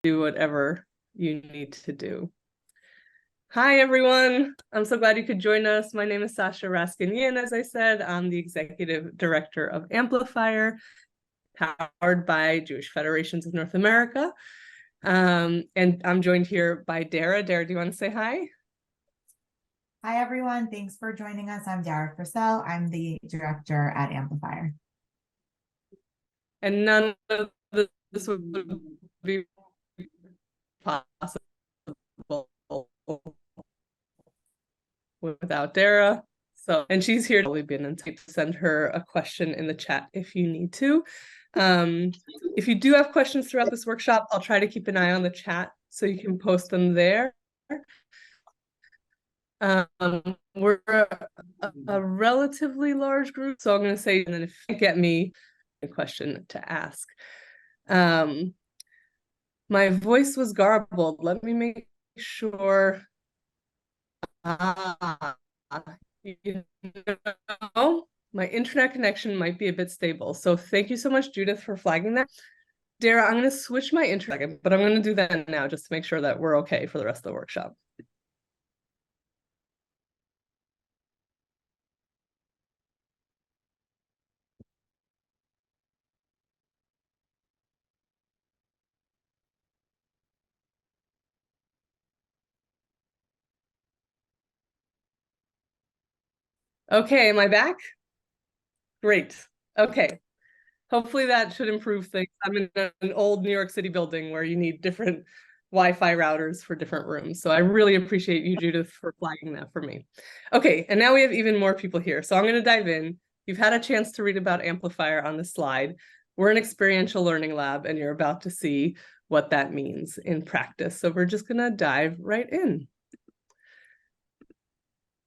do whatever you need to do. Hi, everyone. I'm so glad you could join us. My name is Sasha Raskin-Yin. As I said, I'm the executive director of Amplifier, powered by Jewish Federations of North America. And I'm joined here by Dara. Dara, do you want to say hi? Hi, everyone. Thanks for joining us. I'm Dara Purcell. I'm the director at Amplifier. And none of this would be possible without Dara. And she's here to been and send her a question in the chat if you need to. If you do have questions throughout this workshop, I'll try to keep an eye on the chat so you can post them there. We're a relatively large group, so I'm going to say, and then if you get me a question to ask. My voice was garbled. Let me make sure. You know, my internet connection might be a bit stable. So thank you so much, Judith, for flagging that. Dara, I'm going to switch my internet, but I'm going to do that now just to make sure that we're okay for the rest of the workshop. Okay, am I back? Great. Okay. Hopefully that should improve things. I'm in an old New York City building where you need different Wi-Fi routers for different rooms. So I really appreciate you, Judith, for flagging that for me. Okay, and now we have even more people here. So I'm going to dive in. You've had a chance to read about Amplifier on the slide. We're an experiential learning lab, and you're about to see what that means in practice. So we're just going to dive right in.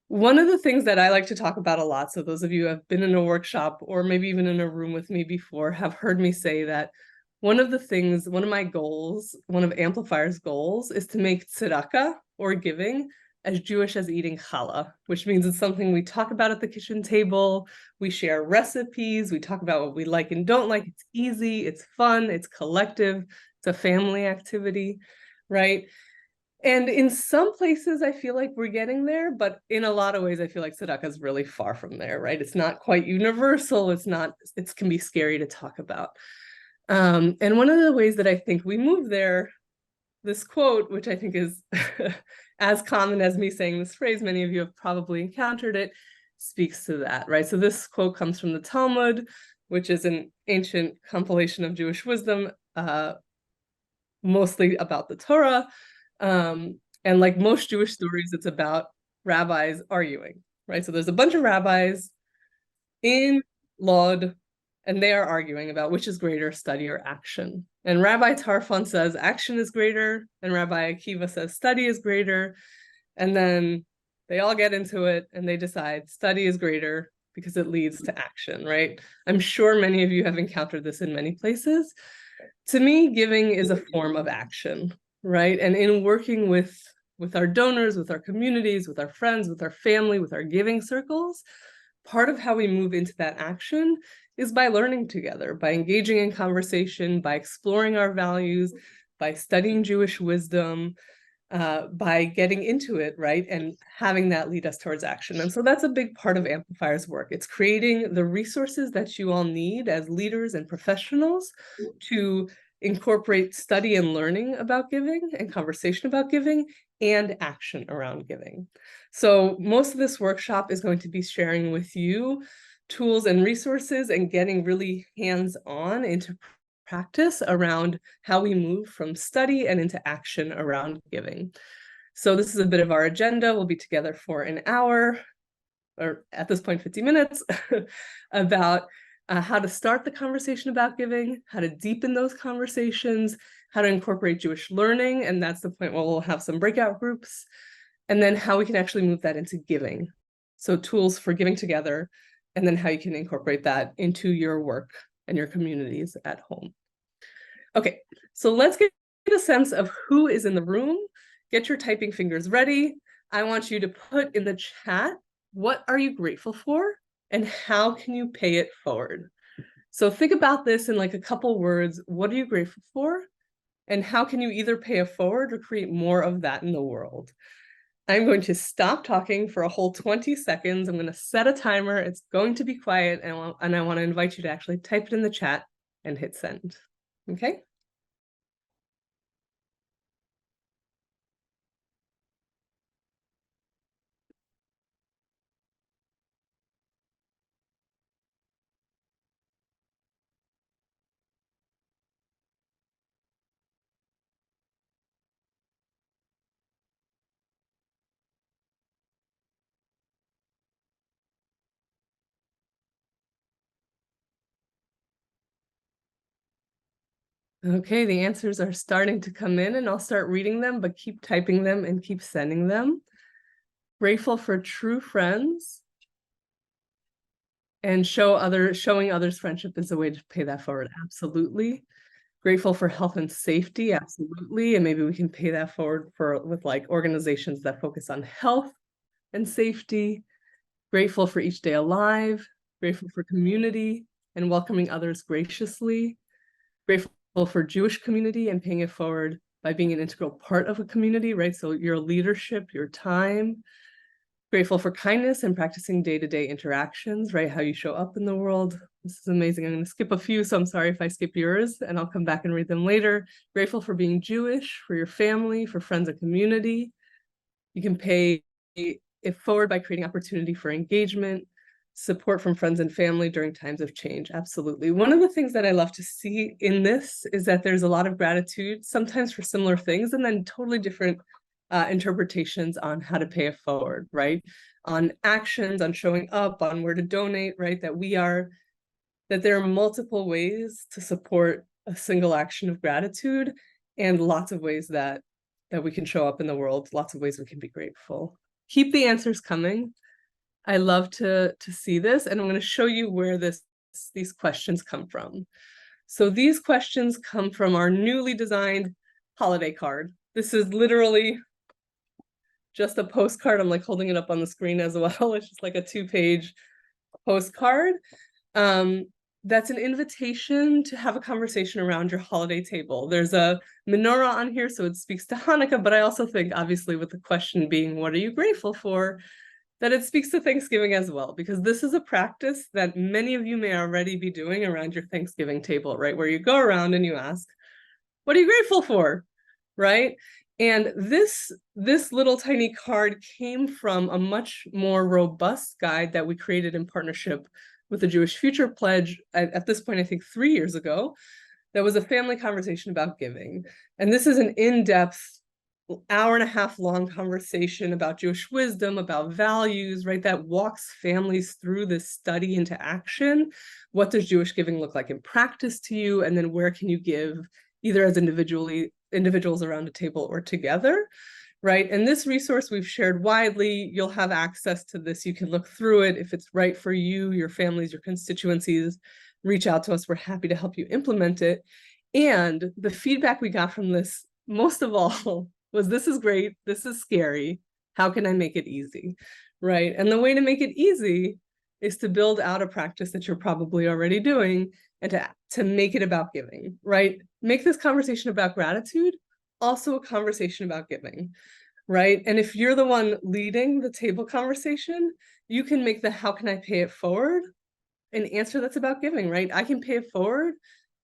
One of the things that I like to talk about a lot, so those of you who have been in a workshop or maybe even in a room with me before have heard me say that one of my goals, one of Amplifier's goals is to make tzedakah, or giving, as Jewish as eating challah, which means it's something we talk about at the kitchen table, we share recipes, we talk about what we like and don't like, it's easy, it's fun, it's collective, it's a family activity, right? And in some places, I feel like we're getting there, but in a lot of ways, I feel like tzedakah is really far from there, right? It's not quite universal. It can be scary to talk about. And one of the ways that I think we move there, this quote, which I think is as common as me saying this phrase, many of you have probably encountered it, speaks to that, right? So this quote comes from the Talmud, which is an ancient compilation of Jewish wisdom, mostly about the Torah. And like most Jewish stories, it's about rabbis arguing, right? So there's a bunch of rabbis in Lod, and they are arguing about which is greater, study or action. And Rabbi Tarfon says action is greater, and Rabbi Akiva says study is greater. And then they all get into it, and they decide study is greater because it leads to action, right? I'm sure many of you have encountered this in many places. To me, giving is a form of action, right? And in working with our donors, with our communities, with our friends, with our family, with our giving circles, part of how we move into that action is by learning together, by engaging in conversation, by exploring our values, by studying Jewish wisdom, by getting into it, right? And having that lead us towards action. And so that's a big part of Amplifier's work. It's creating the resources that you all need as leaders and professionals to incorporate study and learning about giving and conversation about giving and action around giving. So most of this workshop is going to be sharing with you tools and resources and getting really hands-on into practice around how we move from study and into action around giving. So this is a bit of our agenda. We'll be together for an hour, or at this point, 50 minutes, about how to start the conversation about giving, how to deepen those conversations, how to incorporate Jewish learning, and that's the point where we'll have some breakout groups, and then how we can actually move that into giving. So tools for giving together, and then how you can incorporate that into your work and your communities at home. Okay, so let's get a sense of who is in the room. Get your typing fingers ready. I want you to put in the chat, what are you grateful for and how can you pay it forward? So think about this in like a couple words. What are you grateful for And how can you either pay it forward or create more of that in the world? I'm going to stop talking for a whole 20 seconds. I'm going to set a timer. It's going to be quiet, and I want to invite you to actually type it in the chat and hit send. Okay? Okay, the answers are starting to come in, and I'll start reading them, but keep typing them and keep sending them. Grateful for true friends, and showing others friendship is a way to pay that forward. Absolutely. Grateful for health and safety. Absolutely. And maybe we can pay that forward with like organizations that focus on health and safety. Grateful for each day alive. Grateful for community and welcoming others graciously. Grateful for Jewish community and paying it forward by being an integral part of a community, right? So your leadership, your time. Grateful for kindness and practicing day-to-day interactions, right? How you show up in the world. This is amazing. I'm going to skip a few, so I'm sorry if I skip yours, and I'll come back and read them later. Grateful for being Jewish, for your family, for friends and community. You can pay it forward by creating opportunity for engagement, support from friends and family during times of change. Absolutely. One of the things that I love to see in this is that there's a lot of gratitude, sometimes for similar things, and then totally different interpretations on how to pay it forward, right? On actions, on showing up, on where to donate, right? That there are multiple ways to support a single action of gratitude, and lots of ways that we can show up in the world, lots of ways we can be grateful. Keep the answers coming. I love to see this, and I'm going to show you where these questions come from. So these questions come from our newly designed holiday card. This is literally just a postcard. I'm like holding it up on the screen as well. It's just like a 2-page postcard. That's an invitation to have a conversation around your holiday table. There's a menorah on here, so it speaks to Hanukkah, but I also think, obviously, with the question being, what are you grateful for, that it speaks to Thanksgiving as well, because this is a practice that many of you may already be doing around your Thanksgiving table, right? Where you go around and you ask, what are you grateful for, right? And this little tiny card came from a much more robust guide that we created in partnership with the Jewish Future Pledge at this point, I think 3 years ago. That was a family conversation about giving. And this is an in-depth, hour-and-a-half long conversation about Jewish wisdom, about values, right? That walks families through this study into action. What does Jewish giving look like in practice to you? And then where can you give, either as individuals around a table or together, right? And this resource we've shared widely. You'll have access to this. You can look through it. If it's right for you, your families, your constituencies, reach out to us. We're happy to help you implement it. And the feedback we got from this, most of all, was this is great, this is scary, how can I make it easy, right? And the way to make it easy is to build out a practice that you're probably already doing, and to make it about giving, right? Make this conversation about gratitude also a conversation about giving, right? And if you're the one leading the table conversation, you can make the how can I pay it forward an answer that's about giving, right? I can pay it forward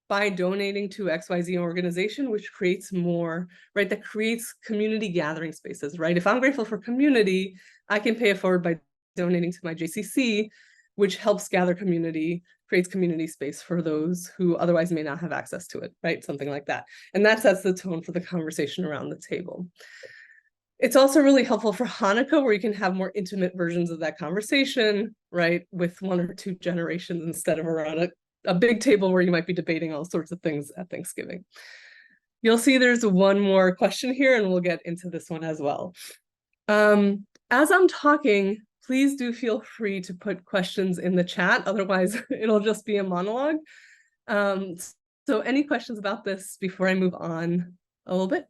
by donating to XYZ organization, which creates more, right? That creates community gathering spaces, right? If I'm grateful for community, I can pay it forward by donating to my JCC, which helps gather community, creates community space for those who otherwise may not have access to it, right? Something like that. And that sets the tone for the conversation around the table. It's also really helpful for Hanukkah, where you can have more intimate versions of that conversation, right? With 1 or 2 generations instead of around a big table where you might be debating all sorts of things at Thanksgiving. You'll see there's one more question here, and we'll get into this one as well. As I'm talking, please do feel free to put questions in the chat. Otherwise, it'll just be a monologue. So any questions about this before I move on a little bit?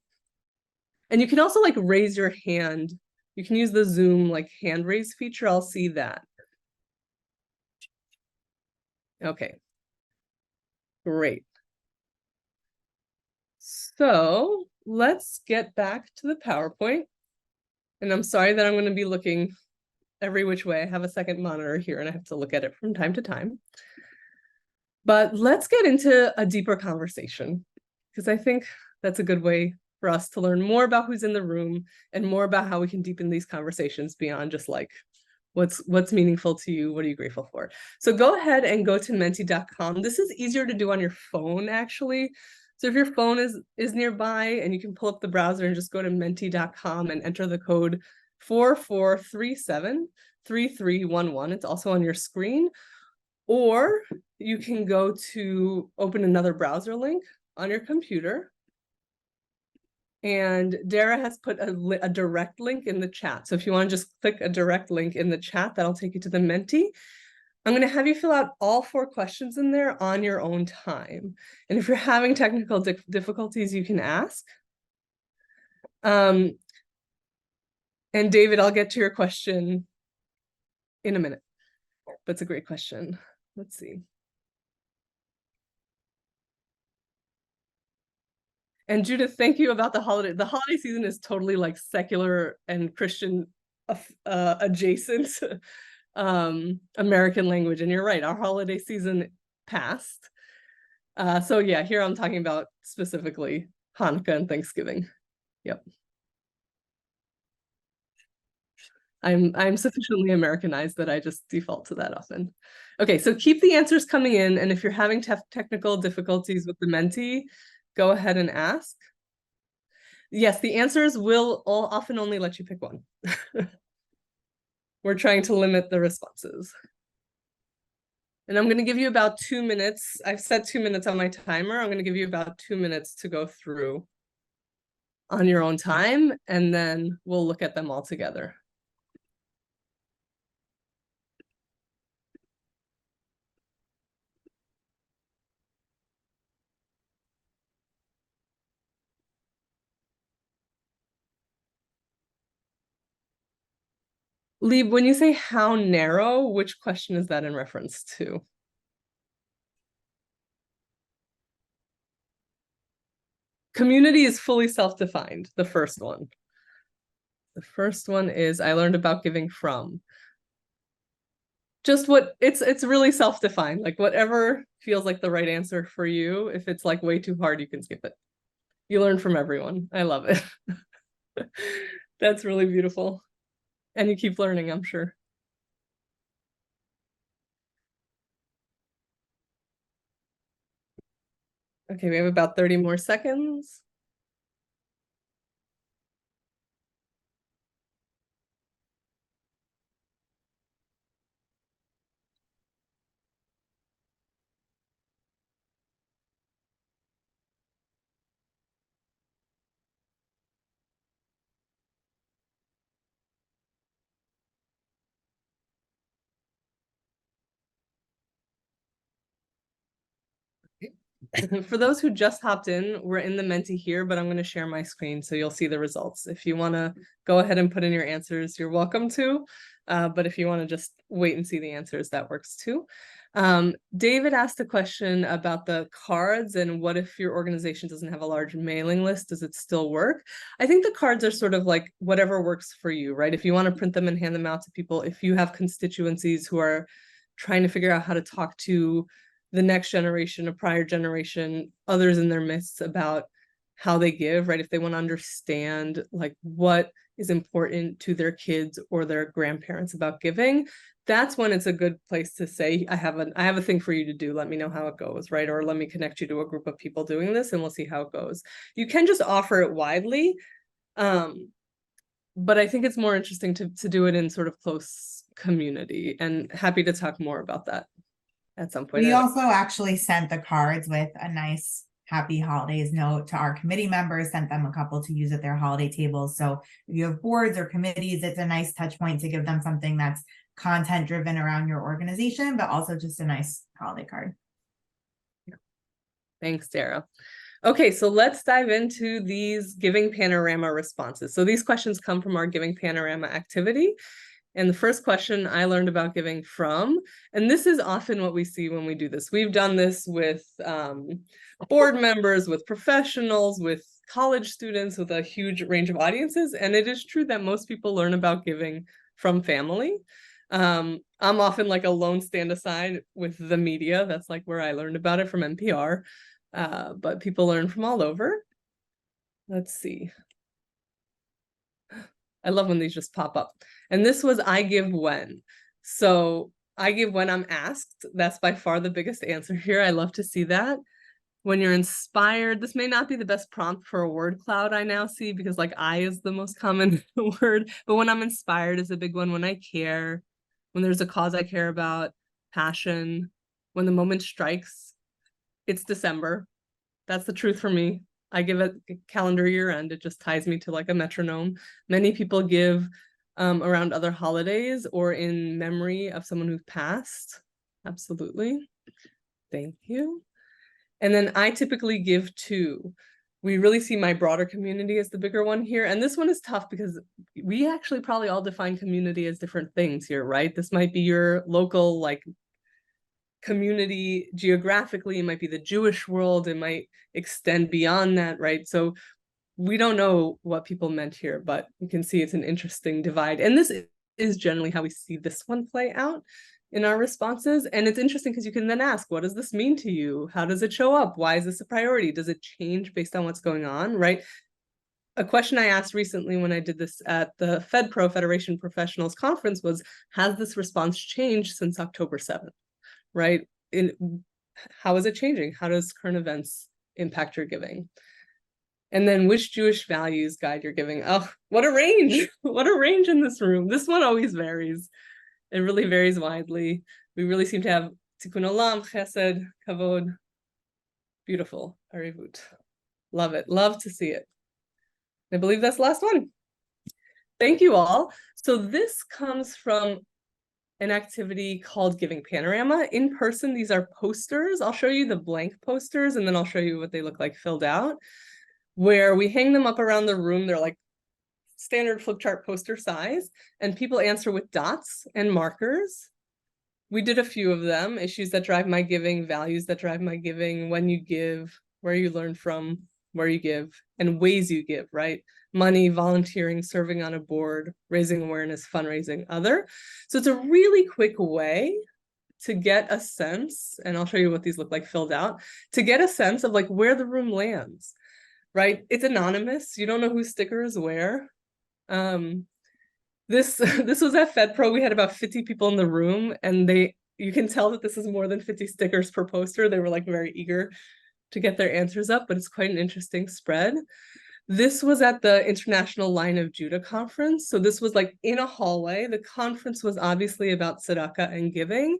And you can also like raise your hand. You can use the Zoom like hand raise feature. I'll see that. Okay. Great. So let's get back to the PowerPoint. And I'm sorry that I'm going to be looking every which way. I have a second monitor here and I have to look at it from time to time. But let's get into a deeper conversation, because I think that's a good way for us to learn more about who's in the room and more about how we can deepen these conversations beyond just like what's meaningful to you, what are you grateful for. So go ahead and go to menti.com. This is easier to do on your phone, actually. So if your phone is nearby, and you can pull up the browser and just go to menti.com and enter the code 44373311. It's also on your screen. Or you can go to open another browser link on your computer. And Dara has put a direct link in the chat. So if you want to just click a direct link in the chat, that'll take you to the Menti. I'm going to have you fill out all 4 questions in there on your own time. And if you're having technical difficulties, you can ask. And David, I'll get to your question in a minute. That's a great question. Let's see. And Judith, thank you about the holiday. The holiday season is totally like secular and Christian adjacent American language. And you're right, our holiday season passed. So yeah, here I'm talking about specifically Hanukkah and Thanksgiving. Yep. I'm sufficiently Americanized that I just default to that often. Okay, so keep the answers coming in, and if you're having technical difficulties with the Menti, go ahead and ask. Yes, the answers will often only let you pick one. We're trying to limit the responses. And I'm going to give you about 2 minutes. I've set 2 minutes on my timer. I'm going to give you about 2 minutes to go through on your own time, and then we'll look at them all together. Lieb, when you say how narrow, which question is that in reference to? Community is fully self-defined, the first one. The first one is I learned about giving from. Just what it's really self-defined, like whatever feels like the right answer for you. If it's like way too hard, you can skip it. You learn from everyone. I love it. That's really beautiful. And you keep learning, I'm sure. Okay, we have about 30 more seconds. For those who just hopped in, we're in the Menti here, but I'm going to share my screen so you'll see the results. If you want to go ahead and put in your answers, you're welcome to. But if you want to just wait and see the answers, that works too. David asked a question about the cards and what if your organization doesn't have a large mailing list, does it still work? I think the cards are sort of like whatever works for you, right? If you want to print them and hand them out to people, if you have constituencies who are trying to figure out how to talk to the next generation, a prior generation, others in their midst about how they give, right? If they want to understand like what is important to their kids or their grandparents about giving, that's when it's a good place to say, I have a thing for you to do. Let me know how it goes, right? Or let me connect you to a group of people doing this and we'll see how it goes. You can just offer it widely. But I think it's more interesting to do it in sort of close community, and happy to talk more about that at some point. We also actually sent the cards with a nice happy holidays note to our committee members, sent them a couple to use at their holiday tables. So if you have boards or committees, it's a nice touch point to give them something that's content driven around your organization, but also just a nice holiday card. Thanks, Dara. Okay, so let's dive into these Giving Panorama responses. So these questions come from our Giving Panorama activity. And the first question I learned about giving from, and this is often what we see when we do this. We've done this with board members, with professionals, with college students, with a huge range of audiences. And it is true that most people learn about giving from family. I'm often like a lone stand aside with the media. That's like where I learned about it, from NPR. But people learn from all over. Let's see. I love when these just pop up. And this was I give when. So I give when I'm asked. That's by far the biggest answer here. I love to see that. When you're inspired, this may not be the best prompt for a word cloud I now see, because like I is the most common word, but when I'm inspired is a big one. When I care, when there's a cause I care about, passion, when the moment strikes. It's December. That's the truth for me. I give it a calendar year end. It just ties me to like a metronome. Many people give around other holidays or in memory of someone who's passed. Absolutely. Thank you. And then I typically give two. We really see my broader community as the bigger one here. And this one is tough because we actually probably all define community as different things here, right? This might be your local like community geographically, it might be the Jewish world, it might extend beyond that, right? So we don't know what people meant here, but you can see it's an interesting divide. And this is generally how we see this one play out in our responses. And it's interesting because you can then ask, what does this mean to you? How does it show up? Why is this a priority? Does it change based on what's going on, right? A question I asked recently when I did this at the FedPro Federation Professionals Conference was, has this response changed since October 7th, right? How is it changing? How does current events impact your giving? And then which Jewish values guide your giving? Oh, what a range. What a range in this room. This one always varies. It really varies widely. We really seem to have tikkun olam, chesed, kavod. Beautiful. Arivut. Love it. Love to see it. I believe that's the last one. Thank you all. So this comes from an activity called Giving Panorama. In person, these are posters. I'll show you the blank posters and then I'll show you what they look like filled out, where we hang them up around the room. They're like standard flip chart poster size, and people answer with dots and markers. We did a few of them: issues that drive my giving, values that drive my giving, when you give, where you learn from, where you give, and ways you give, right? Money, volunteering, serving on a board, raising awareness, fundraising, other. So it's a really quick way to get a sense, and I'll show you what these look like filled out, to get a sense of like where the room lands, right? It's anonymous. You don't know whose sticker is where. This was at FedPro. We had about 50 people in the room, and you can tell that this is more than 50 stickers per poster. They were like very eager to get their answers up, but it's quite an interesting spread. This was at the International Line of Judah conference. So this was like in a hallway. The conference was obviously about tzedakah and giving,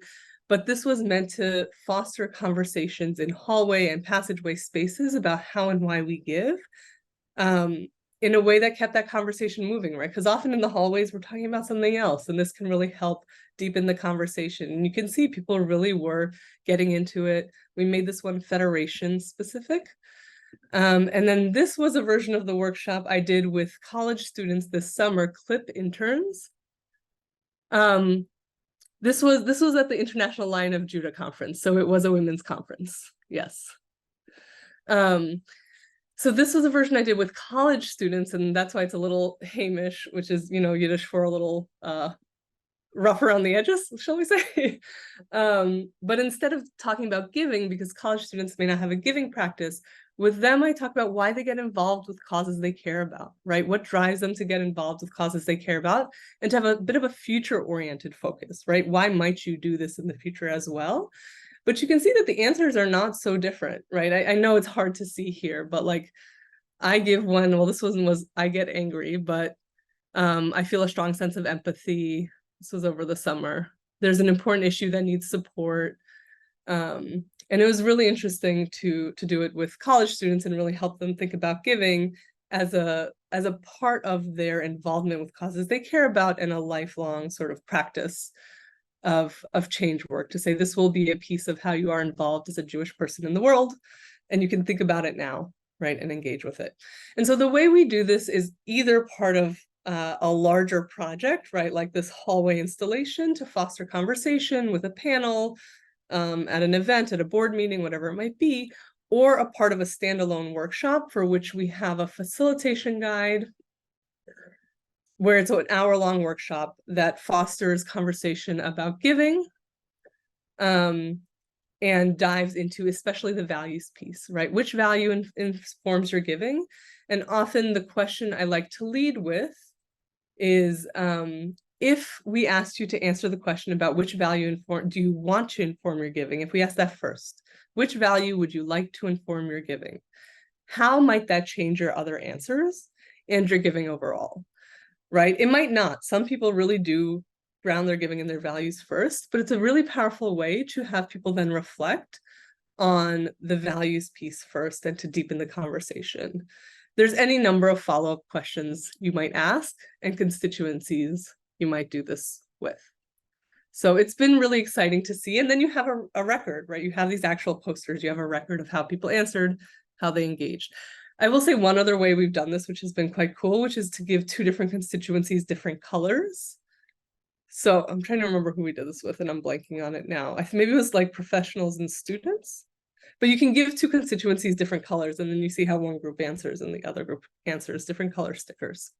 but this was meant to foster conversations in hallway and passageway spaces about how and why we give, in a way that kept that conversation moving, right? Because often in the hallways, we're talking about something else, and this can really help deepen the conversation. And you can see people really were getting into it. We made this one Federation specific. And then this was a version of the workshop I did with college students this summer, CLIP interns. This was at the International Line of Judah conference, so it was a women's conference. Yes. So this was a version I did with college students, and that's why it's a little Hamish, which is, Yiddish for a little rough around the edges, shall we say. But instead of talking about giving, because college students may not have a giving practice, with them, I talk about why they get involved with causes they care about, right? What drives them to get involved with causes they care about, and to have a bit of a future-oriented focus, right? Why might you do this in the future as well? But you can see that the answers are not so different, right? I know it's hard to see here, but like I give one, well, this one was I get angry, but I feel a strong sense of empathy. This was over the summer. There's an important issue that needs support. And it was really interesting to do it with college students and really help them think about giving as a part of their involvement with causes they care about, and a lifelong sort of practice of change work, to say this will be a piece of how you are involved as a Jewish person in the world, and you can think about it now, right, and engage with it. And so the way we do this is either part of a larger project, right, like this hallway installation to foster conversation with a panel, at an event, at a board meeting, whatever it might be, or a part of a standalone workshop for which we have a facilitation guide where it's an hour-long workshop that fosters conversation about giving, and dives into especially the values piece, right? Which value informs your giving? And often the question I like to lead with is, if we asked you to answer the question about which value do you want to inform your giving, if we ask that first, which value would you like to inform your giving? How might that change your other answers and your giving overall, right? It might not. Some people really do ground their giving in their values first, but it's a really powerful way to have people then reflect on the values piece first and to deepen the conversation. There's any number of follow-up questions you might ask and constituencies you might do this with. So it's been really exciting to see. And then you have a record, right? You have these actual posters, you have a record of how people answered, how they engaged. I will say one other way we've done this, which has been quite cool, which is to give two different constituencies different colors. So I'm trying to remember who we did this with, and I'm blanking on it now. Maybe it was like professionals and students. But you can give two constituencies different colors, and then you see how one group answers and the other group answers, different color stickers.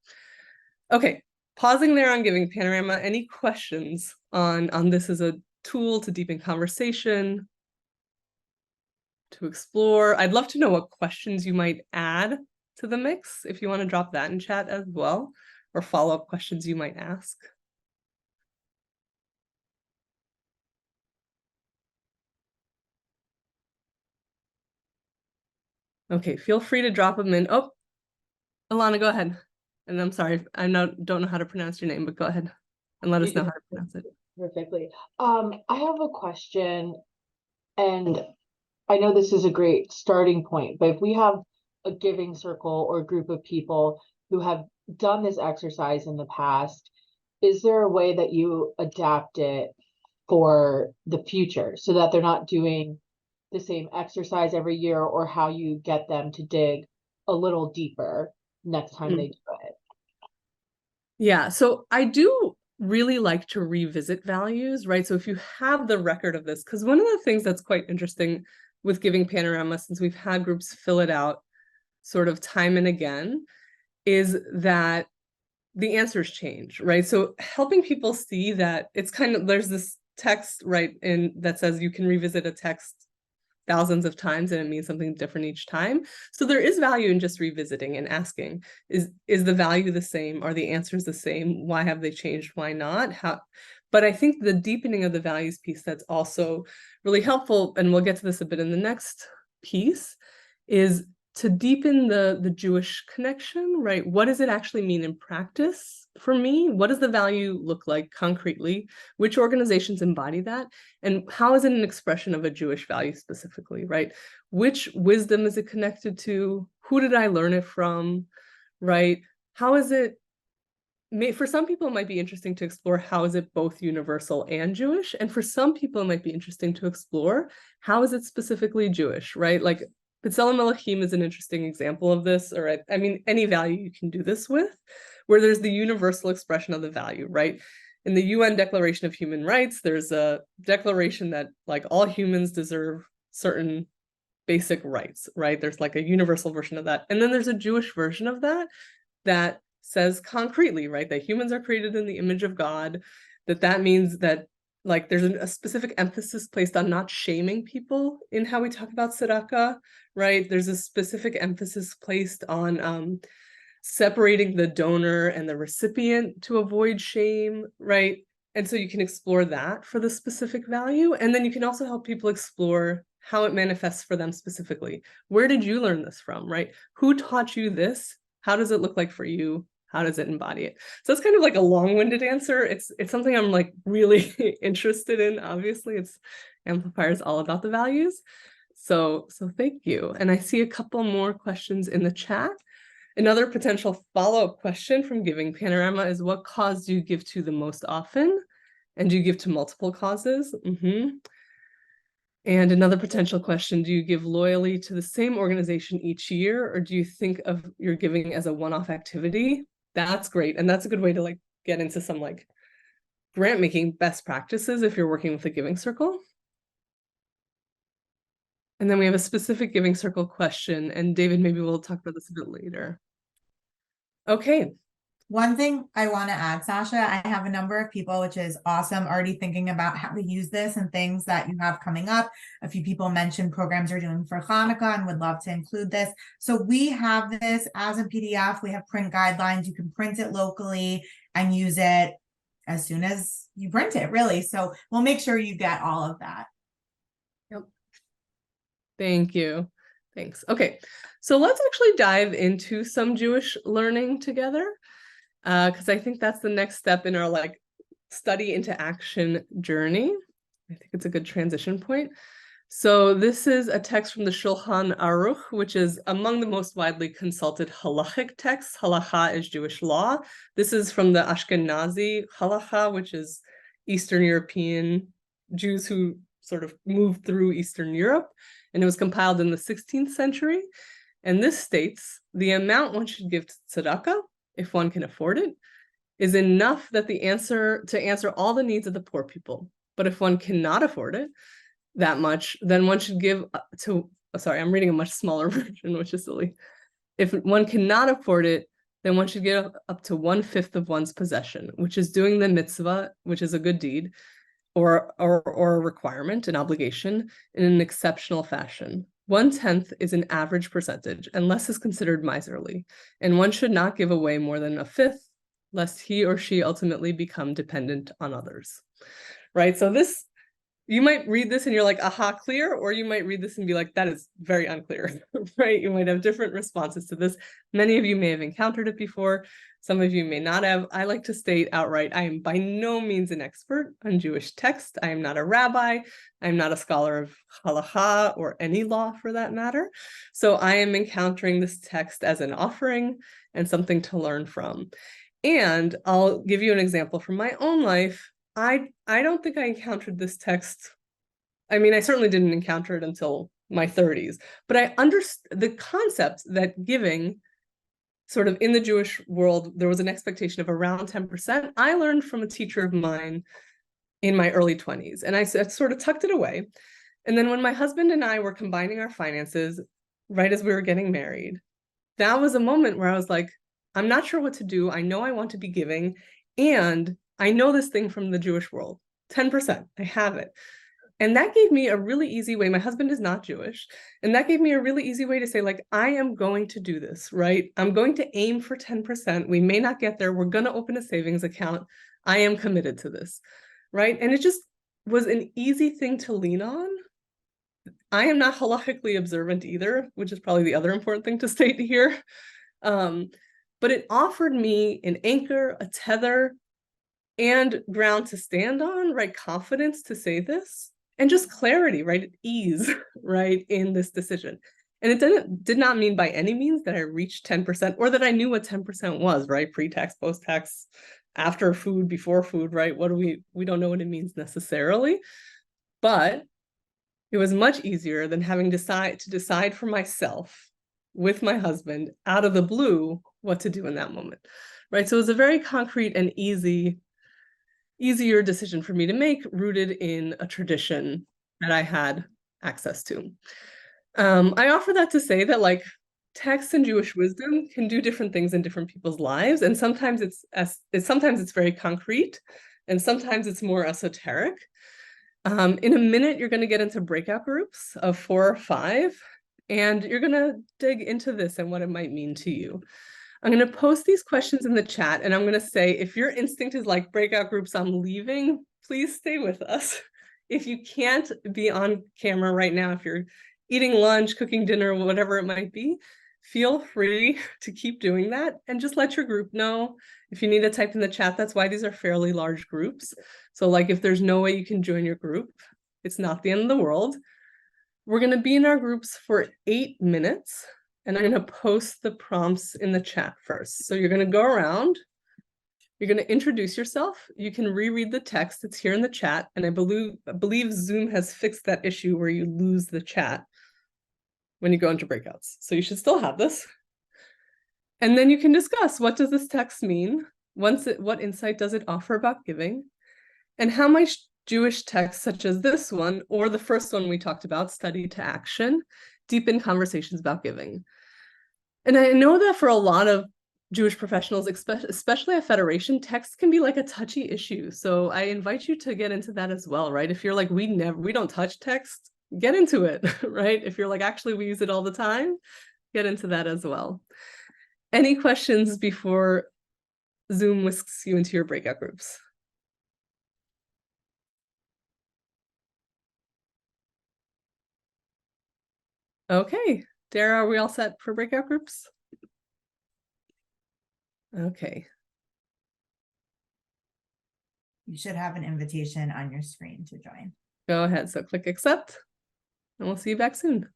Okay, pausing there on Giving Panorama. Any questions on this as a tool to deepen conversation, to explore? I'd love to know what questions you might add to the mix, if you want to drop that in chat as well, or follow-up questions you might ask. Okay, feel free to drop them in. Oh, Alana, go ahead. And I'm sorry, I don't know how to pronounce your name, but go ahead and let us know how to pronounce it. Perfectly. I have a question, and I know this is a great starting point, but if we have a giving circle or group of people who have done this exercise in the past, is there a way that you adapt it for the future so that they're not doing the same exercise every year, or how you get them to dig a little deeper next time they do it? Yeah, so I do really like to revisit values, right? So if you have the record of this, because one of the things that's quite interesting with Giving Panorama, since we've had groups fill it out sort of time and again, is that the answers change, right? So helping people see that it's kind of, there's this text, right, in that says you can revisit a text thousands of times and it means something different each time. So there is value in just revisiting and asking, is the value the same? Are the answers the same? Why have they changed? Why not? But I think the deepening of the values piece that's also really helpful, and we'll get to this a bit in the next piece, is to deepen the Jewish connection, right? What does it actually mean in practice for me? What does the value look like concretely? Which organizations embody that? And how is it an expression of a Jewish value specifically, right? Which wisdom is it connected to? Who did I learn it from, right? How is it, for some people, it might be interesting to explore how is it both universal and Jewish? And for some people, it might be interesting to explore how is it specifically Jewish, right? Like B'Tselem Elohim is an interesting example of this, or I mean, any value you can do this with, where there's the universal expression of the value, right? In the UN Declaration of Human Rights, there's a declaration that like all humans deserve certain basic rights, right? There's like a universal version of that. And then there's a Jewish version of that that says concretely, right, that humans are created in the image of God, that means that like there's a specific emphasis placed on not shaming people in how we talk about tzedakah, right? There's a specific emphasis placed on separating the donor and the recipient to avoid shame, right? And so you can explore that for the specific value. And then you can also help people explore how it manifests for them specifically. Where did you learn this from, right? Who taught you this? How does it look like for you? How does it embody it? So it's kind of like a long-winded answer. It's something I'm like really interested in. Obviously, Amplifier is all about the values. So thank you. And I see a couple more questions in the chat. Another potential follow-up question from Giving Panorama is, what cause do you give to the most often? And do you give to multiple causes? And another potential question, do you give loyally to the same organization each year, or do you think of your giving as a one-off activity? That's great. And that's a good way to like get into some like grant making best practices if you're working with a giving circle. And then we have a specific giving circle question. And David, maybe we'll talk about this a bit later. Okay. One thing I want to add, Sasha, I have a number of people, which is awesome, already thinking about how to use this and things that you have coming up. A few people mentioned programs you're doing for Hanukkah and would love to include this. So we have this as a PDF. We have print guidelines. You can print it locally and use it as soon as you print it, really. So we'll make sure you get all of that. Yep. Thank you. Thanks. Okay, so let's actually dive into some Jewish learning together, because I think that's the next step in our like study into action journey. I think it's a good transition point. So this is a text from the Shulchan Aruch, which is among the most widely consulted halachic texts. Halacha is Jewish law. This is from the Ashkenazi halacha, which is Eastern European Jews who sort of moved through Eastern Europe, and it was compiled in the 16th century. And this states the amount one should give to tzedakah, if one can afford it, is enough that to answer all the needs of the poor people. But if one cannot afford it that much, then one should give sorry, I'm reading a much smaller version, which is silly. If one cannot afford it, then one should give up to 1/5 of one's possession, which is doing the mitzvah, which is a good deed, or a requirement, an obligation, in an exceptional fashion. 1/10 is an average percentage, and less is considered miserly, and one should not give away more than 1/5, lest he or she ultimately become dependent on others. Right? So this, you might read this and you're like, aha, clear, or you might read this and be like, that is very unclear, right? You might have different responses to this. Many of you may have encountered it before. Some of you may not have. I like to state outright, I am by no means an expert on Jewish text. I am not a rabbi. I'm not a scholar of halacha or any law for that matter. So I am encountering this text as an offering and something to learn from. And I'll give you an example from my own life. I don't think I encountered this text. I mean, I certainly didn't encounter it until my 30s, but I understand the concept that giving, sort of in the Jewish world, there was an expectation of around 10%. I learned from a teacher of mine in my early 20s, and I sort of tucked it away. And then when my husband and I were combining our finances, right as we were getting married, that was a moment where I was like, I'm not sure what to do. I know I want to be giving, and I know this thing from the Jewish world, 10%, I have it. And that gave me a really easy way. My husband is not Jewish. And that gave me a really easy way to say, like, I am going to do this, right? I'm going to aim for 10%. We may not get there. We're going to open a savings account. I am committed to this, right? And it just was an easy thing to lean on. I am not halachically observant either, which is probably the other important thing to state here. But it offered me an anchor, a tether, and ground to stand on, right? Confidence to say this, and just clarity, right? Ease, right? In this decision. And it did not mean by any means that I reached 10% or that I knew what 10% was, right? Pre-tax, post-tax, after food, before food, right? We don't know what it means necessarily, but it was much easier than having to decide for myself with my husband out of the blue what to do in that moment, right? So it was a very concrete and easier decision for me to make, rooted in a tradition that I had access to. I offer that to say that, like, text and Jewish wisdom can do different things in different people's lives, and sometimes it's very concrete, and sometimes it's more esoteric. In a minute, you're going to get into breakout groups of 4 or 5, and you're going to dig into this and what it might mean to you. I'm going to post these questions in the chat, and I'm going to say, if your instinct is like breakout groups, I'm leaving, please stay with us. If you can't be on camera right now, if you're eating lunch, cooking dinner, whatever it might be, feel free to keep doing that and just let your group know. If you need to type in the chat, that's why these are fairly large groups. So like if there's no way you can join your group, it's not the end of the world. We're going to be in our groups for 8 minutes. And I'm going to post the prompts in the chat first. So you're going to go around. You're going to introduce yourself. You can reread the text. It's here in the chat. And I believe Zoom has fixed that issue where you lose the chat when you go into breakouts. So you should still have this. And then you can discuss, what does this text mean? What insight does it offer about giving? And how Jewish texts such as this one, or the first one we talked about, Study to Action, deepen conversations about giving. And I know that for a lot of Jewish professionals, especially at Federation, text can be like a touchy issue. So I invite you to get into that as well, right? If you're like, we don't touch text, get into it, right? If you're like, actually, we use it all the time, get into that as well. Any questions before Zoom whisks you into your breakout groups? Okay, Dara, are we all set for breakout groups? Okay. You should have an invitation on your screen to join. Go ahead. So click accept, and we'll see you back soon.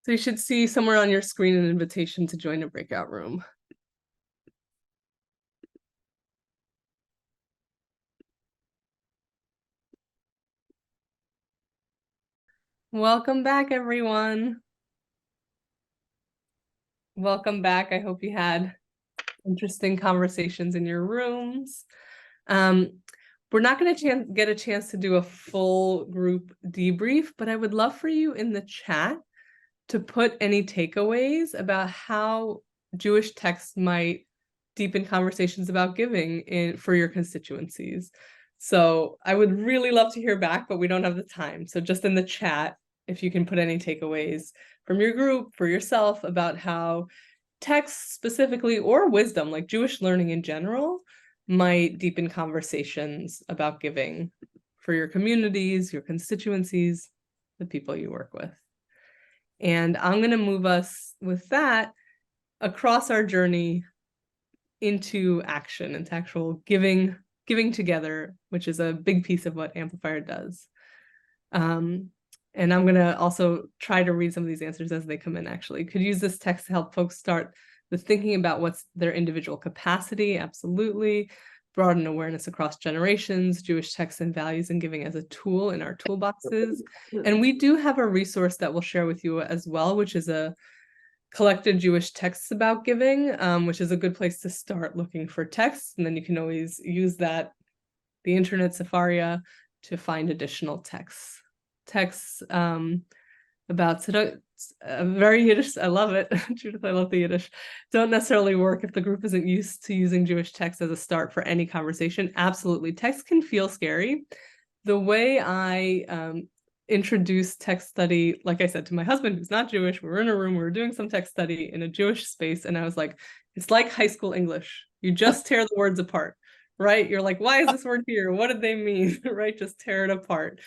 So you should see somewhere on your screen an invitation to join a breakout room. Welcome back, everyone. Welcome back. I hope you had interesting conversations in your rooms. We're not going to get a chance to do a full group debrief, but I would love for you in the chat to put any takeaways about how Jewish texts might deepen conversations about giving for your constituencies. So I would really love to hear back, but we don't have the time. So just in the chat, if you can put any takeaways from your group, for yourself, about how text specifically, or wisdom, like Jewish learning in general, might deepen conversations about giving for your communities, your constituencies, the people you work with. And I'm going to move us with that across our journey into action, into actual giving together, which is a big piece of what Amplifier does. And I'm going to also try to read some of these answers as they come in, actually. Could use this text to help folks start with thinking about what's their individual capacity. Absolutely. Broaden awareness across generations, Jewish texts and values and giving as a tool in our toolboxes. And we do have a resource that we'll share with you as well, which is a collected Jewish texts about giving, which is a good place to start looking for texts. And then you can always use that, the internet Safaria, to find additional texts about very Yiddish. I love it. Judith, I love the Yiddish. Don't necessarily work if the group isn't used to using Jewish text as a start for any conversation. Absolutely. Text can feel scary. The way I introduced text study, like I said, to my husband, who's not Jewish, we were in a room, we were doing some text study in a Jewish space, and I was like, it's like high school English. You just tear the words apart, right? You're like, why is this word here? What did they mean? Right? Just tear it apart.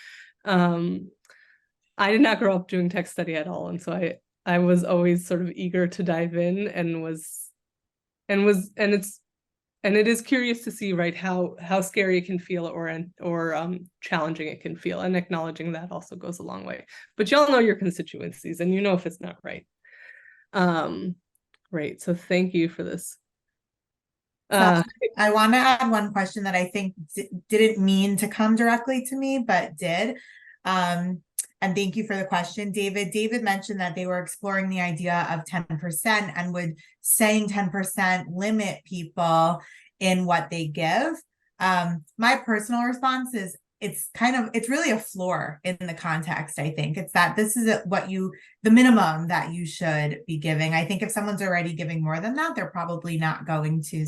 I did not grow up doing text study at all, and so I was always sort of eager to dive in, and it is curious to see, right, how scary it can feel or challenging it can feel, and acknowledging that also goes a long way. But y'all know your constituencies, and you know if it's not right. Right. So thank you for this. So I want to add one question that I think didn't mean to come directly to me, but did. And thank you for the question, David. David mentioned that they were exploring the idea of 10% and would saying 10% limit people in what they give. My personal response is it's really a floor in the context. I think it's that this is the minimum that you should be giving. I think if someone's already giving more than that, they're probably not going to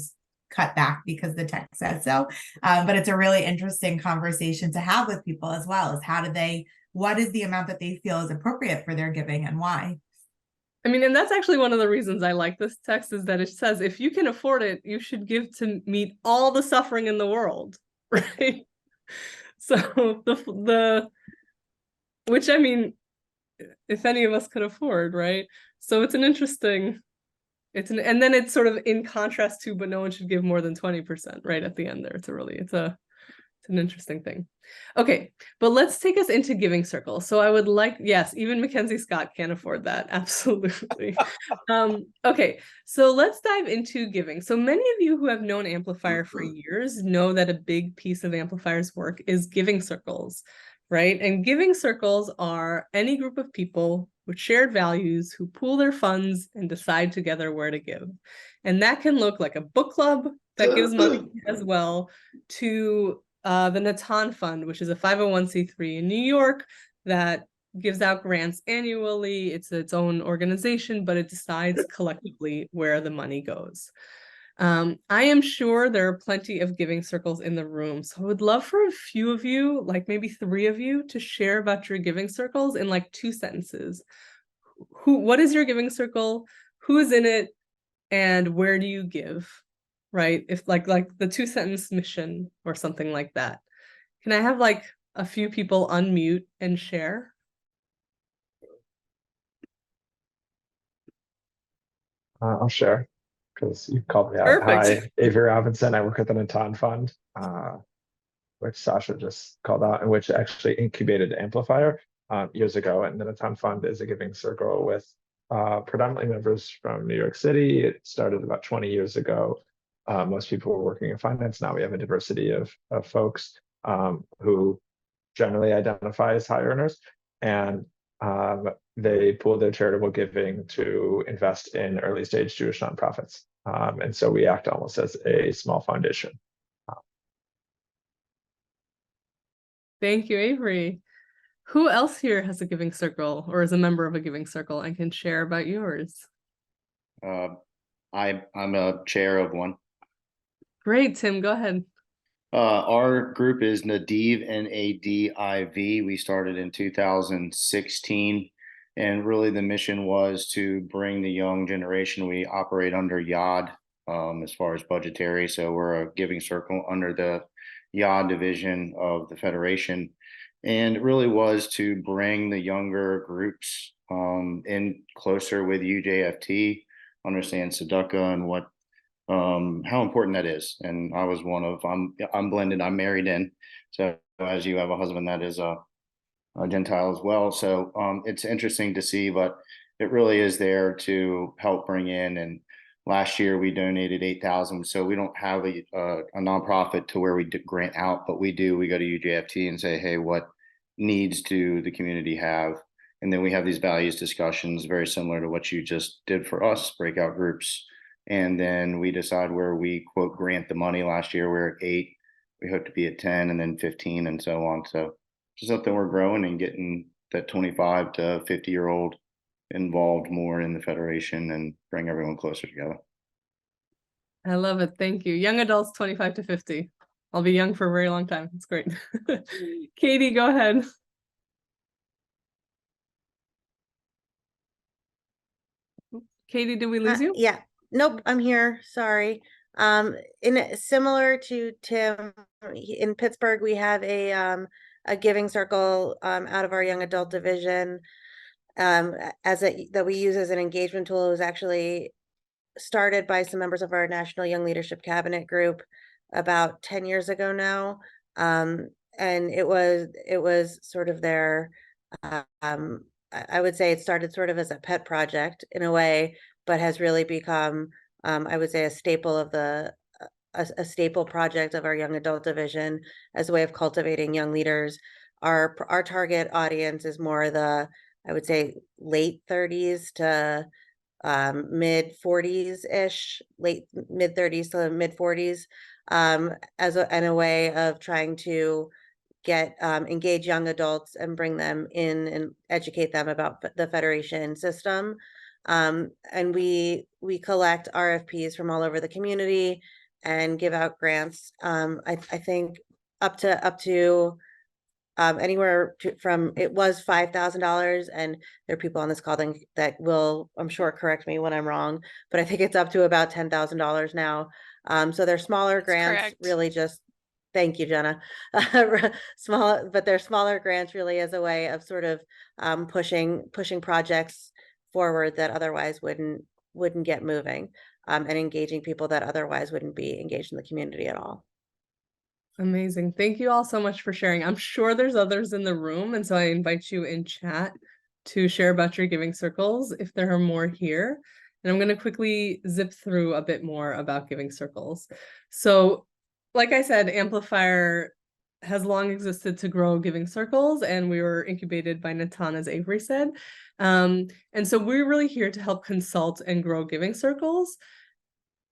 cut back because the text says so. But it's a really interesting conversation to have with people as well, is what is the amount that they feel is appropriate for their giving and why? I mean, and that's actually one of the reasons I like this text, is that it says, if you can afford it, you should give to meet all the suffering in the world, right? So which, I mean, if any of us could afford, right? So it's an interesting, and then it's sort of in contrast to, but no one should give more than 20%, right? At the end there, it's an interesting thing. Okay, but let's take us into giving circle. So I would like, yes, even Mackenzie Scott can't afford that. Absolutely. Okay, so let's dive into giving. So many of you who have known Amplifier for years know that a big piece of Amplifier's work is giving circles right? And giving circles are any group of people with shared values who pool their funds and decide together where to give. And that can look like a book club that gives money as well, to the Natan Fund, which is a 501c3 in New York that gives out grants annually. It's its own organization, but it decides collectively where the money goes. I am sure there are plenty of giving circles in the room, so I would love for a few of you, like maybe 3 of you, to share about your giving circles in like 2 sentences. What is your giving circle? Who's in it? And where do you give? Right? If like the 2-sentence mission or something like that. Can I have like a few people unmute and share? I'll share because you called me out. Perfect. Hi, Avery Robinson. I work at the Natan Fund, which Sasha just called out, and which actually incubated Amplifier years ago. And the Natan Fund is a giving circle with predominantly members from New York City. It started about 20 years ago. Most people were working in finance. Now we have a diversity of folks who generally identify as high earners. And they pool their charitable giving to invest in early stage Jewish nonprofits. And so we act almost as a small foundation. Thank you, Avery. Who else here has a giving circle or is a member of a giving circle and can share about yours? I'm a chair of one. Great, Tim, go ahead. Our group is Nadiv, Nadiv. We started in 2016, and really the mission was to bring the young generation. We operate under YAD as far as budgetary, so we're a giving circle under the YAD division of the Federation, and it really was to bring the younger groups in closer with UJFT, understand tzedakah and what how important that is. And I was I'm blended, I'm married in. So as you have a husband that is a Gentile as well. So it's interesting to see, but it really is there to help bring in. And last year we donated 8,000. So we don't have a nonprofit to where we grant out, but we go to UJFT and say, hey, what needs do the community have? And then we have these values discussions, very similar to what you just did for us, breakout groups. And then we decide where we quote grant the money. Last year we were at 8. We hope to be at 10 and then 15 and so on. So it's something we're growing and getting that 25 to 50-year-old involved more in the Federation and bring everyone closer together. I love it. Thank you. Young adults 25 to 50. I'll be young for a very long time. It's great. Katie, go ahead. Katie, did we lose you? Yeah. Nope, I'm here. Sorry. Similar to Tim, in Pittsburgh, we have a giving circle out of our young adult division that we use as an engagement tool. It was actually started by some members of our National Young Leadership Cabinet group about 10 years ago now. And it was sort of their I would say it started sort of as a pet project in a way, but has really become, I would say, a staple of a staple project of our young adult division as a way of cultivating young leaders. Our target audience is more I would say, late 30s to mid 40s ish, mid 30s to mid 40s, in a way of trying to engage young adults and bring them in and educate them about the Federation system. And we collect RFPs from all over the community and give out grants. I think up to anywhere from, it was $5,000, and there are people on this call that will, I'm sure, correct me when I'm wrong, but I think it's up to about $10,000 now. So they're smaller grants, correct. really just. Thank you, Jenna. But they're smaller grants really as a way of sort of pushing projects forward that otherwise wouldn't get moving, and engaging people that otherwise wouldn't be engaged in the community at all. Amazing. Thank you all so much for sharing. I'm sure there's others in the room, and so I invite you in chat to share about your giving circles if there are more here. And I'm going to quickly zip through a bit more about giving circles. So like I said, Amplifier has long existed to grow giving circles, and we were incubated by Natan, as Avery said. And so we're really here to help consult and grow giving circles.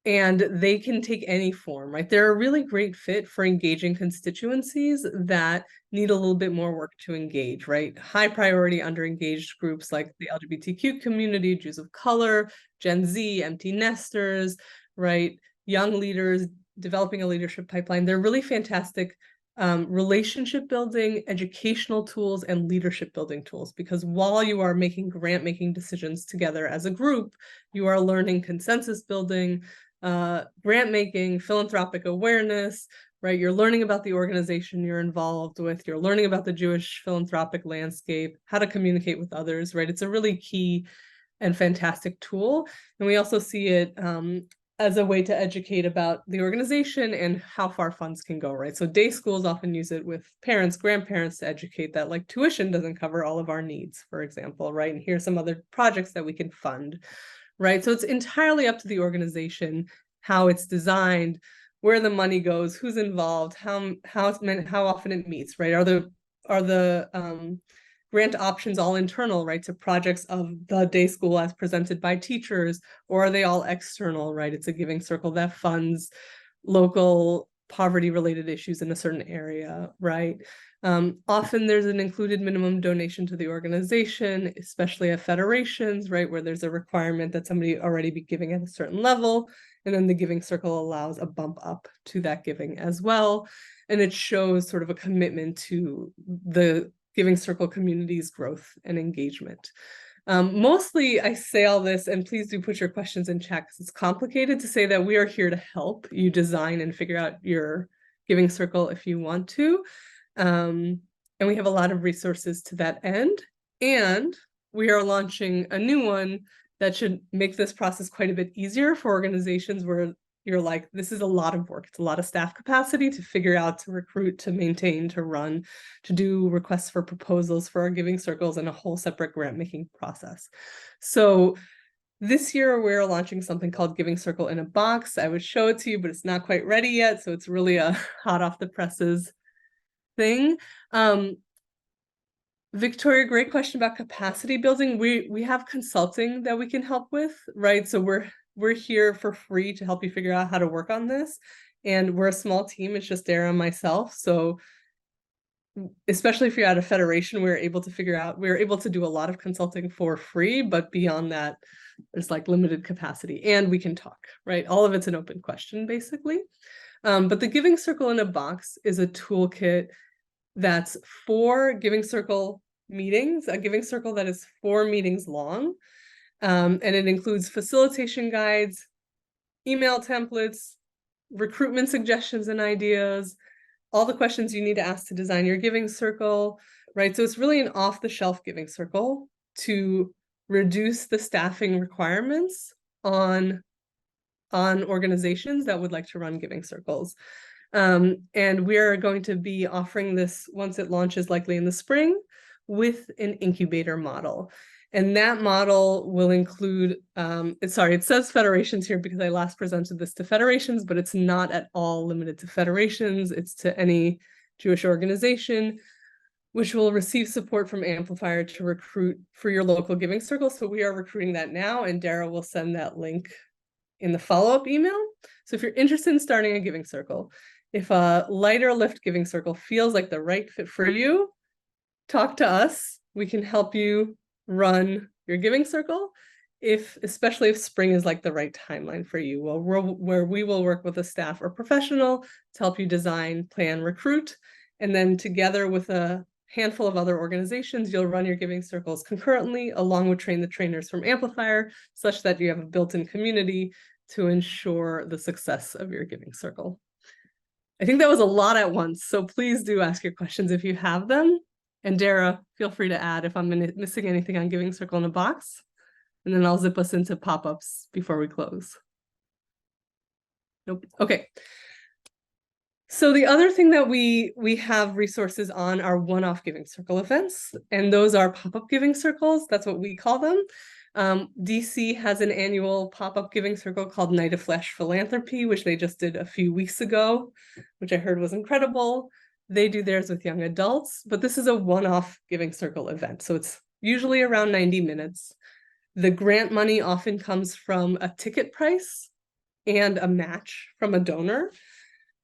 And they can take any form, right? They're a really great fit for engaging constituencies that need a little bit more work to engage, right? High priority under-engaged groups like the LGBTQ community, Jews of color, Gen Z, empty nesters, right? Young leaders developing a leadership pipeline. They're really fantastic relationship building, educational tools, and leadership building tools, because while you are making grant making decisions together as a group, you are learning consensus building, grant making, philanthropic awareness, right? You're learning about the organization you're involved with, you're learning about the Jewish philanthropic landscape, how to communicate with others, right? It's a really key and fantastic tool. And we also see it as a way to educate about the organization and how far funds can go, right? So day schools often use it with parents, grandparents, to educate that like tuition doesn't cover all of our needs, for example, right? And here's some other projects that we can fund, right? So it's entirely up to the organization, how it's designed, where the money goes, who's involved, how often it meets, right? Are the grant options all internal, right, to projects of the day school as presented by teachers, or are they all external, right? It's a giving circle that funds local poverty-related issues in a certain area, right? Often there's an included minimum donation to the organization, especially at federations, right, where there's a requirement that somebody already be giving at a certain level, and then the giving circle allows a bump up to that giving as well. And it shows sort of a commitment to the giving circle community's growth and engagement. Mostly I say all this, and please do put your questions in chat because it's complicated, to say that we are here to help you design and figure out your giving circle if you want to. And we have a lot of resources to that end. And we are launching a new one that should make this process quite a bit easier for organizations where you're like, this is a lot of work. It's a lot of staff capacity to figure out, to recruit, to maintain, to run, to do requests for proposals for our giving circles, and a whole separate grant making process. So this year we're launching something called Giving Circle in a Box. I would show it to you, but it's not quite ready yet. So it's really a hot off the presses thing. Victoria, great question about capacity building. We have consulting that we can help with, right? So we're here for free to help you figure out how to work on this. And we're a small team. It's just Dara and myself. So especially if you're at a federation, we're able to do a lot of consulting for free, but beyond that, there's like limited capacity, and we can talk, right? All of it's an open question, basically. But the Giving Circle in a Box is a toolkit that's for giving circle meetings, a giving circle that is 4 meetings long. And it includes facilitation guides, email templates, recruitment suggestions and ideas, all the questions you need to ask to design your giving circle, right? So it's really an off-the-shelf giving circle to reduce the staffing requirements on organizations that would like to run giving circles. And we are going to be offering this once it launches, likely in the spring, with an incubator model. And that model will include, it says federations here because I last presented this to federations, but it's not at all limited to federations. It's to any Jewish organization, which will receive support from Amplifier to recruit for your local giving circle. So we are recruiting that now, and Dara will send that link in the follow-up email. So if you're interested in starting a giving circle, if a lighter lift giving circle feels like the right fit for you, talk to us. We can help you run your giving circle, especially if spring is like the right timeline for you. Well, where we will work with a staff or professional to help you design, plan, recruit, and then together with a handful of other organizations, you'll run your giving circles concurrently, along with train the trainers from Amplifier, such that you have a built-in community to ensure the success of your giving circle. I think that was a lot at once, so please do ask your questions if you have them. And Dara, feel free to add if I'm missing anything on Giving Circle in a Box, and then I'll zip us into pop-ups before we close. Nope. Okay. So the other thing that we have resources on are one-off Giving Circle events, and those are pop-up giving circles. That's what we call them. DC has an annual pop-up giving circle called Night of Flash Philanthropy, which they just did a few weeks ago, which I heard was incredible. They do theirs with young adults, but this is a one-off Giving Circle event. So it's usually around 90 minutes. The grant money often comes from a ticket price and a match from a donor.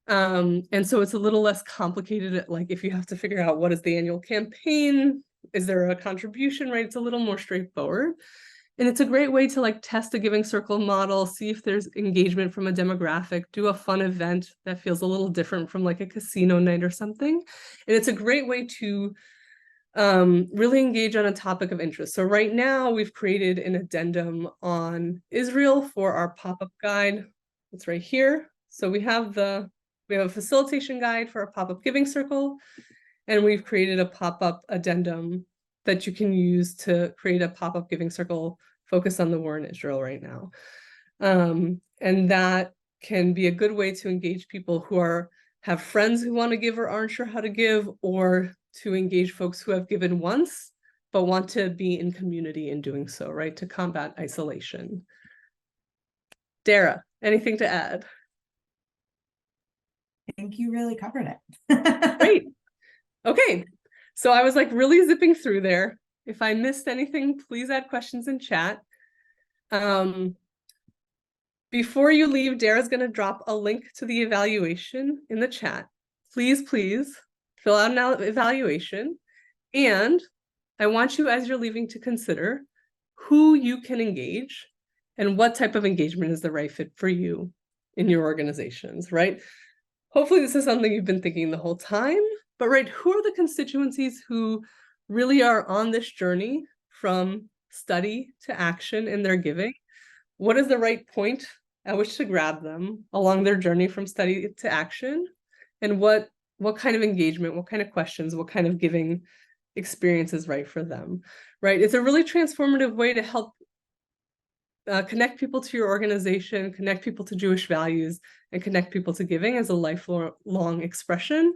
And so it's a little less complicated, like if you have to figure out what is the annual campaign, is there a contribution, right? It's a little more straightforward. And it's a great way to like test a Giving Circle model, see if there's engagement from a demographic, do a fun event that feels a little different from like a casino night or something. And it's a great way to really engage on a topic of interest. So right now we've created an addendum on Israel for our pop-up guide. It's right here. So we have a facilitation guide for a pop-up Giving Circle, and we've created a pop-up addendum that you can use to create a pop-up Giving Circle focused on the war in Israel right now. And that can be a good way to engage people who have friends who want to give or aren't sure how to give, or to engage folks who have given once but want to be in community in doing so, right? To combat isolation. Dara, anything to add? I think you really covered it. Great. Okay. So I was like really zipping through there. If I missed anything, please add questions in chat. Before you leave, Dara's going to drop a link to the evaluation in the chat. Please fill out an evaluation. And I want you, as you're leaving, to consider who you can engage and what type of engagement is the right fit for you in your organizations, right? Hopefully this is something you've been thinking the whole time, but right, who are the constituencies who really are on this journey from study to action in their giving? What is the right point at which to grab them along their journey from study to action? And what kind of engagement, what kind of questions, what kind of giving experience is right for them, right? It's a really transformative way to help connect people to your organization, connect people to Jewish values, and connect people to giving as a lifelong expression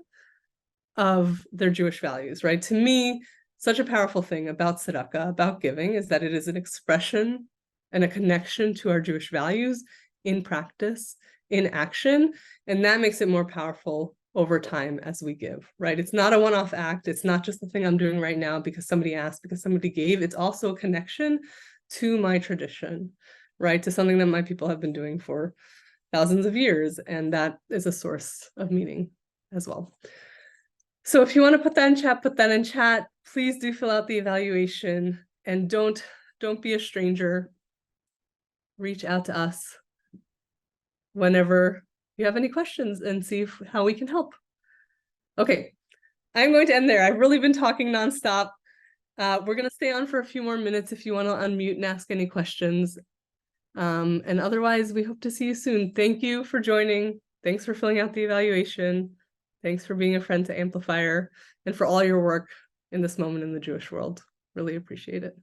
of their Jewish values, right? To me, such a powerful thing about tzedakah, about giving, is that it is an expression and a connection to our Jewish values in practice, in action, and that makes it more powerful over time as we give, right? It's not a one-off act. It's not just the thing I'm doing right now because somebody asked, because somebody gave. It's also a connection to my tradition, right? To something that my people have been doing for thousands of years, and that is a source of meaning as well. So if you want to put that in chat, put that in chat. Please do fill out the evaluation, and don't be a stranger. Reach out to us whenever you have any questions and see how we can help. Okay, I'm going to end there. I've really been talking nonstop. We're going to stay on for a few more minutes if you want to unmute and ask any questions. And otherwise, we hope to see you soon. Thank you for joining. Thanks for filling out the evaluation. Thanks for being a friend to Amplifier and for all your work in this moment in the Jewish world. Really appreciate it.